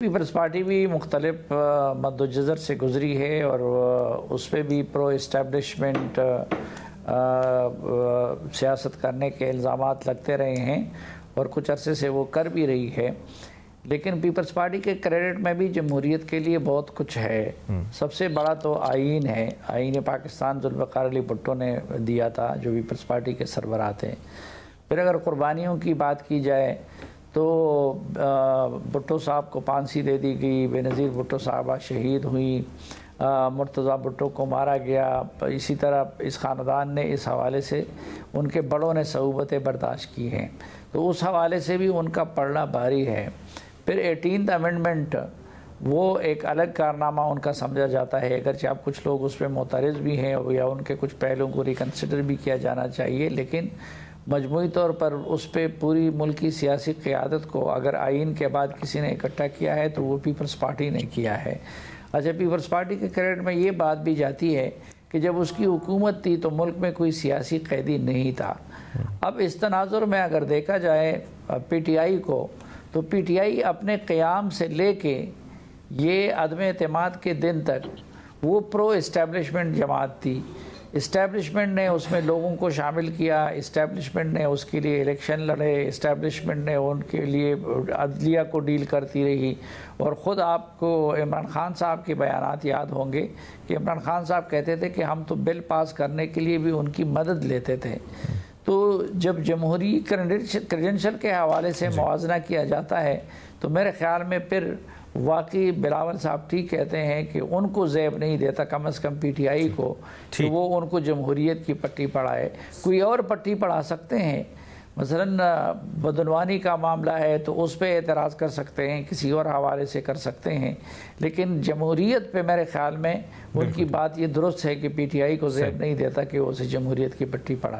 Peoples party भी मुख्तलिफ मद्दोजज़र से गुज़री है और उस पर भी प्रो इस्टेब्लिशमेंट सियासत करने के इल्ज़ामात लगते रहे हैं और कुछ अरसे से वो कर भी रही है। लेकिन पीपल्स पार्टी के क्रेडिट में भी जमहूरियत के लिए बहुत कुछ है। सबसे बड़ा तो आईन है। आईन पाकिस्तान जुल्फ़िकार अली भुट्टो ने दिया था, जो पीपल्स पार्टी के सरबराह थे। फिर अगर कुर्बानियों की बात की जाए तो भुट्टो साहब को फांसी दे दी गई, बेनज़ीर भुट्टो साहबा शहीद हुई, मुर्तज़ा भुट्टो को मारा गया। इसी तरह इस ख़ानदान ने इस हवाले से उनके बड़ों ने सऊबतें बर्दाश्त की हैं, तो उस हवाले से भी उनका पड़ना भारी है। फिर 18th अमेंडमेंट वो एक अलग कारनामा उनका समझा जाता है, अगरचे आप कुछ लोग उस पर मोतरज़ भी हैं या उनके कुछ पहलुओं को रिकन्सिडर भी किया जाना चाहिए, लेकिन मजमूई तौर पर उस पर पूरी मुल्क की सियासी क़यादत को अगर आइन के बाद किसी ने इकट्ठा किया है तो वो पीपल्स पार्टी ने किया है। अच्छा, पीपल्स पार्टी के क्रेडिट में ये बात भी जाती है कि जब उसकी हुकूमत थी तो मुल्क में कोई सियासी कैदी नहीं था। अब इस तनाजुर में अगर देखा जाए PTI को, तो PTI अपने क़याम से लेके ये अदम एतमाद के दिन तक वो प्रो इस्टेब्लिशमेंट जमात थी। इस्टेब्लिशमेंट ने उसमें लोगों को शामिल किया, इस्टेब्लिशमेंट ने उसके लिए इलेक्शन लड़े, इस्टेब्लिशमेंट ने उनके लिए अदलिया को डील करती रही। और ख़ुद आपको इमरान खान साहब के बयानात याद होंगे कि इमरान खान साहब कहते थे कि हम तो बिल पास करने के लिए भी उनकी मदद लेते थे। तो जब जमहूरी क्रेडेंशियल के हवाले से मुआवजा किया जाता है तो मेरे ख़्याल में फिर वाकई बिलावल साहब ठीक कहते हैं कि उनको ज़ेब नहीं देता कम अज़ कम PTI को कि वो उनको जमहूरियत की पट्टी पढ़ाए। कोई और पट्टी पढ़ा सकते हैं, मसलन बदनवानी का मामला है तो उस पर एतराज़ कर सकते हैं, किसी और हवाले से कर सकते हैं, लेकिन जमहूरियत पे मेरे ख़्याल में उनकी बात ये दुरुस्त है कि PTI को ज़ेब नहीं देता कि वो उसे जमहूरियत की पट्टी पढ़ाए।